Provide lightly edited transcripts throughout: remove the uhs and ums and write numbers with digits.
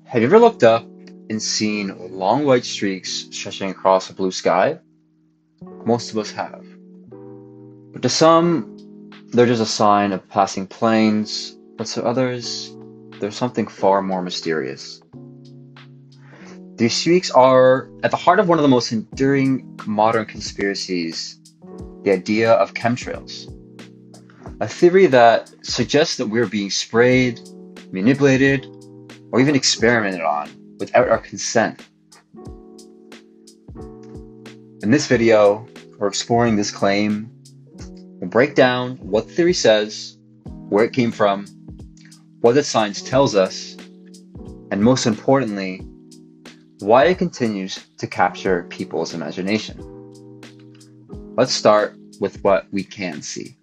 Have you ever looked up and seen long white streaks stretching across a blue sky? Most of us have. But to some, they're just a sign of passing planes, but to others, there's something far more mysterious. These streaks are at the heart of one of the most enduring modern conspiracies, the idea of chemtrails. A theory that suggests that we're being sprayed, manipulated, or even experimented on without our consent. In this video, we're exploring this claim. We'll break down what the theory says, where it came from, what the science tells us, and most importantly, why it continues to capture people's imagination. Let's start with what we can see.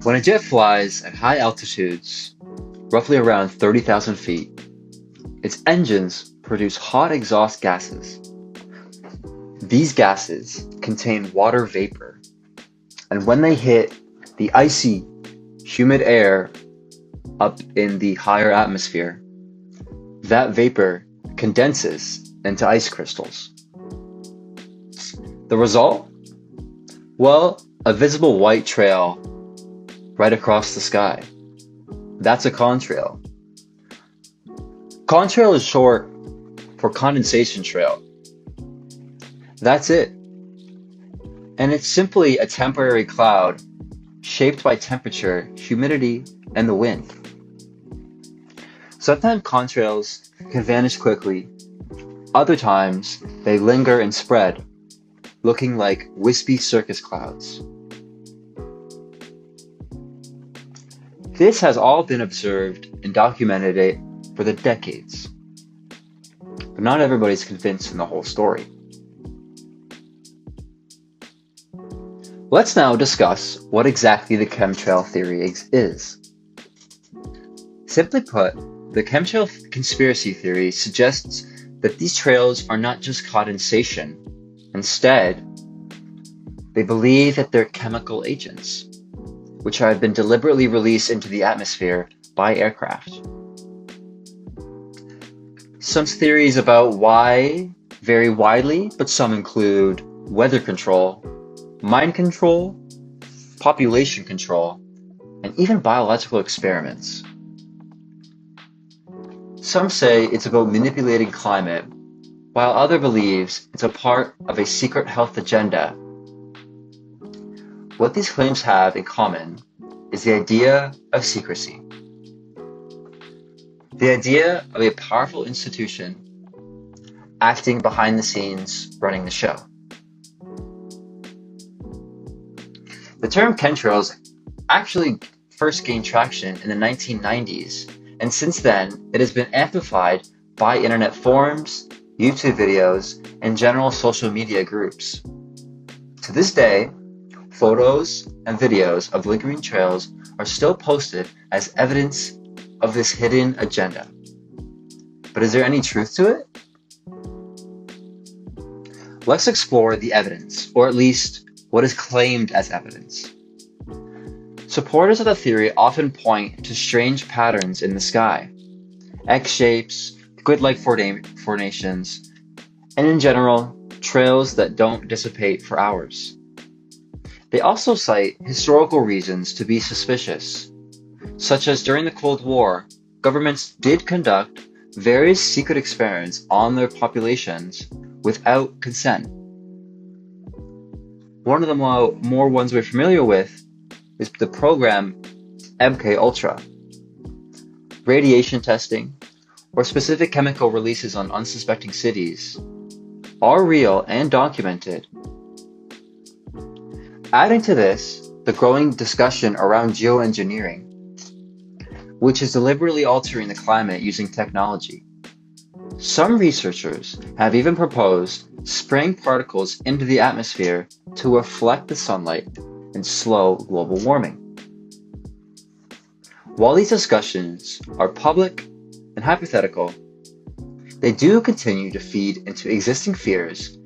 When a jet flies at high altitudes, roughly around 30,000 feet, its engines produce hot exhaust gases. These gases contain water vapor, and when they hit the icy, humid air up in the higher atmosphere, that vapor condenses into ice crystals. The result? Well, a visible white trail right across the sky. That's a contrail. Contrail is short for condensation trail. That's it. And it's simply a temporary cloud shaped by temperature, humidity, and the wind. Sometimes contrails can vanish quickly. Other times, they linger and spread, looking like wispy circus clouds. This has all been observed and documented for the decades. But not everybody's convinced in the whole story. Let's now discuss what exactly the chemtrail theory is. Simply put, the chemtrail conspiracy theory suggests that these trails are not just condensation. Instead, they believe that they're chemical agents, which have been deliberately released into the atmosphere by aircraft. Some theories about why vary widely, but some include weather control, mind control, population control, and even biological experiments. Some say it's about manipulating climate, while others believes it's a part of a secret health agenda. What these claims have in common is the idea of secrecy. The idea of a powerful institution acting behind the scenes, running the show. The term chemtrails actually first gained traction in the 1990s, and since then it has been amplified by internet forums, YouTube videos, and general social media groups. To this day, photos and videos of lingering trails are still posted as evidence of this hidden agenda. But is there any truth to it? Let's explore the evidence, or at least what is claimed as evidence. Supporters of the theory often point to strange patterns in the sky, X-shapes, grid-like formations, and in general, trails that don't dissipate for hours. They also cite historical reasons to be suspicious, such as during the Cold War, governments did conduct various secret experiments on their populations without consent. One of the more ones we're familiar with is the program MK Ultra. Radiation testing, or specific chemical releases on unsuspecting cities, are real and documented. Adding to this, the growing discussion around geoengineering, which is deliberately altering the climate using technology. Some researchers have even proposed spraying particles into the atmosphere to reflect the sunlight and slow global warming. While these discussions are public and hypothetical, they do continue to feed into existing fears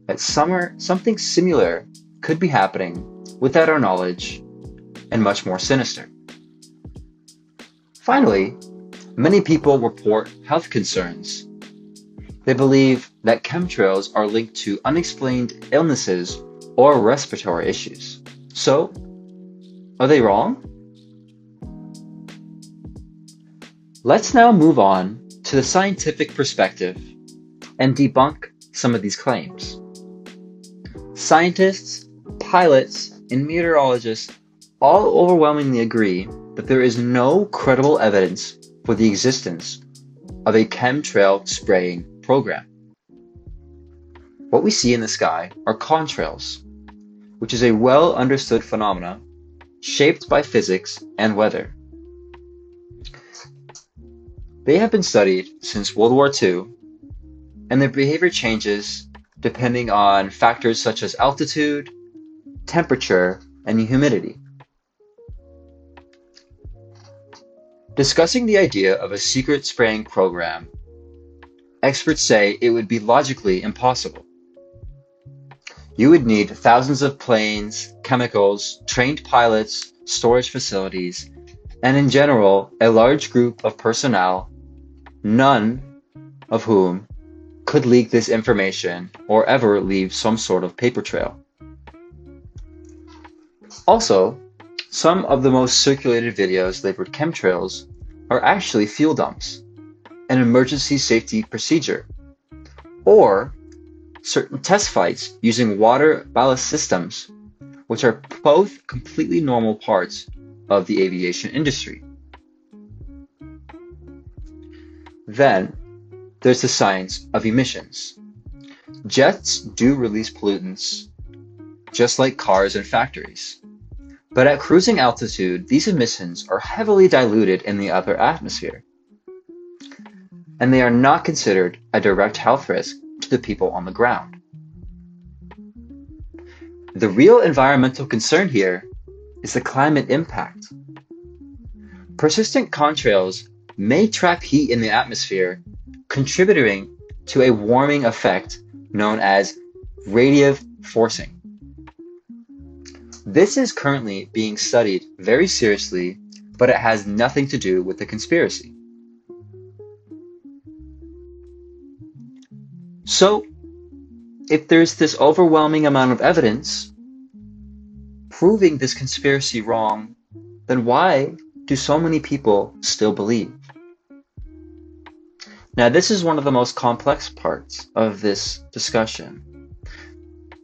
that something similar could be happening without our knowledge, and much more sinister. Finally, many people report health concerns. They believe that chemtrails are linked to unexplained illnesses or respiratory issues. So, are they wrong? Let's now move on to the scientific perspective and debunk some of these claims. Scientists, pilots, and meteorologists all overwhelmingly agree that there is no credible evidence for the existence of a chemtrail spraying program. What we see in the sky are contrails, which is a well understood phenomena shaped by physics and weather. They have been studied since World War II, and their behavior changes depending on factors such as altitude, temperature, and humidity. Discussing the idea of a secret spraying program, experts say it would be logically impossible. You would need thousands of planes, chemicals, trained pilots, storage facilities, and in general, a large group of personnel, none of whom could leak this information or ever leave some sort of paper trail. Also, some of the most circulated videos labeled chemtrails are actually fuel dumps, an emergency safety procedure, or certain test flights using water ballast systems, which are both completely normal parts of the aviation industry. Then, there's the science of emissions. Jets do release pollutants, just like cars and factories. But at cruising altitude, these emissions are heavily diluted in the upper atmosphere, and they are not considered a direct health risk to the people on the ground. The real environmental concern here is the climate impact. Persistent contrails may trap heat in the atmosphere, contributing to a warming effect known as radiative forcing. This is currently being studied very seriously, but it has nothing to do with the conspiracy. So, if there's this overwhelming amount of evidence proving this conspiracy wrong, then why do so many people still believe? Now, this is one of the most complex parts of this discussion.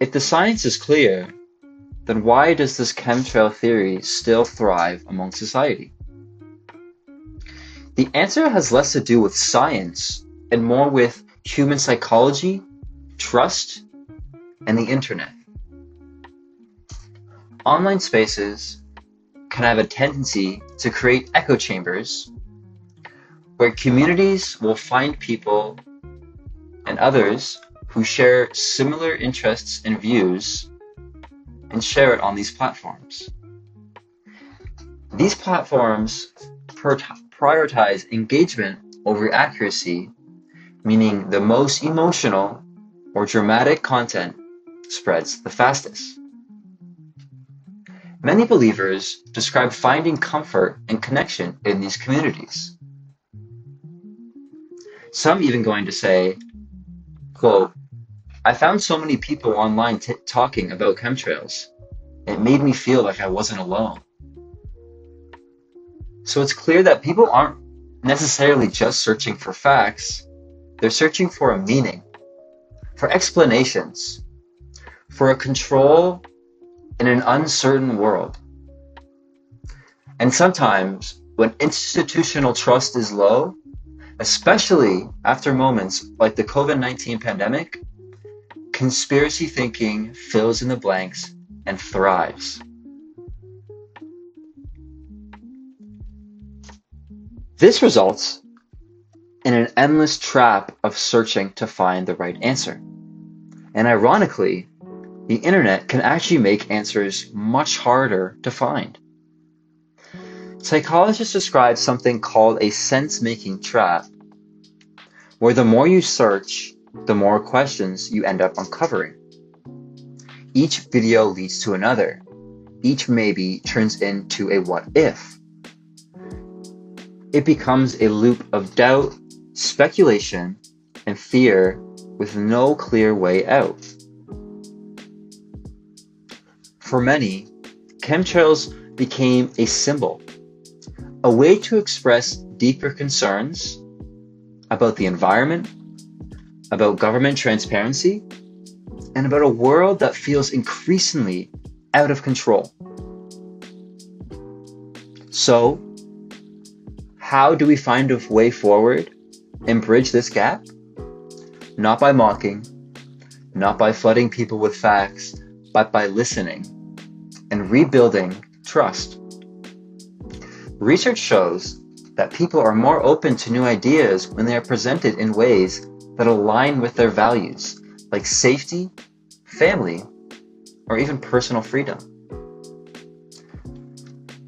If the science is clear, then why does this chemtrail theory still thrive among society? The answer has less to do with science and more with human psychology, trust, and the internet. Online spaces can have a tendency to create echo chambers where communities will find people and others who share similar interests and views and share it on these platforms. These platforms prioritize engagement over accuracy, meaning the most emotional or dramatic content spreads the fastest. Many believers describe finding comfort and connection in these communities. Some even going to say, quote, "I found so many people online talking about chemtrails. It made me feel like I wasn't alone." So it's clear that people aren't necessarily just searching for facts. They're searching for a meaning, for explanations, for a control in an uncertain world. And sometimes, when institutional trust is low, especially after moments like the COVID-19 pandemic, conspiracy thinking fills in the blanks and thrives. This results in an endless trap of searching to find the right answer. And ironically, the internet can actually make answers much harder to find. Psychologists describe something called a sense-making trap, where the more you search, the more questions you end up uncovering. Each video leads to another, each maybe turns into a what if. It becomes a loop of doubt, speculation, and fear with no clear way out. For many, chemtrails became a symbol, a way to express deeper concerns about the environment, about government transparency, and about a world that feels increasingly out of control. So, how do we find a way forward and bridge this gap? Not by mocking, not by flooding people with facts, but by listening and rebuilding trust. Research shows that people are more open to new ideas when they are presented in ways that align with their values, like safety, family, or even personal freedom.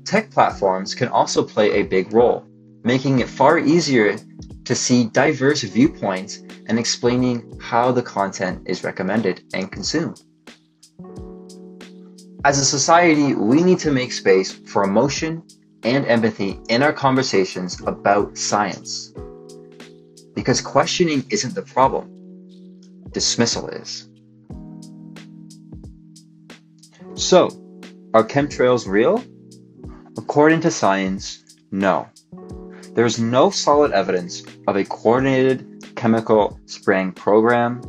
Tech platforms can also play a big role, making it far easier to see diverse viewpoints and explaining how the content is recommended and consumed. As a society, we need to make space for emotion and empathy in our conversations about science. Because questioning isn't the problem, dismissal is. So, are chemtrails real? According to science, no. There is no solid evidence of a coordinated chemical spraying program,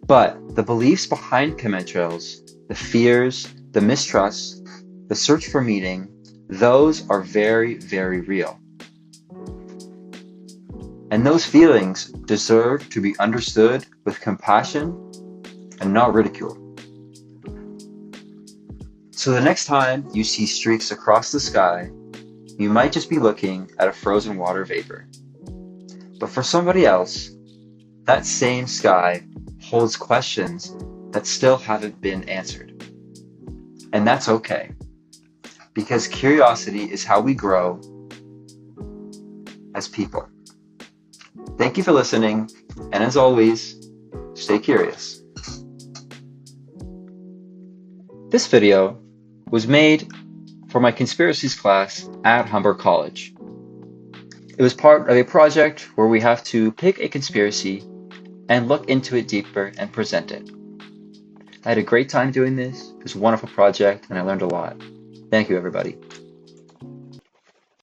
but the beliefs behind chemtrails, the fears, the mistrust, the search for meaning, those are very, very real. And those feelings deserve to be understood with compassion and not ridicule. So the next time you see streaks across the sky, you might just be looking at a frozen water vapor. But for somebody else, that same sky holds questions that still haven't been answered. And that's okay, because curiosity is how we grow as people. Thank you for listening, and as always, stay curious. This video was made for my Conspiracies class at Humber College. It was part of a project where we have to pick a conspiracy and look into it deeper and present it. I had a great time doing this. It was a wonderful project and I learned a lot. Thank you, everybody.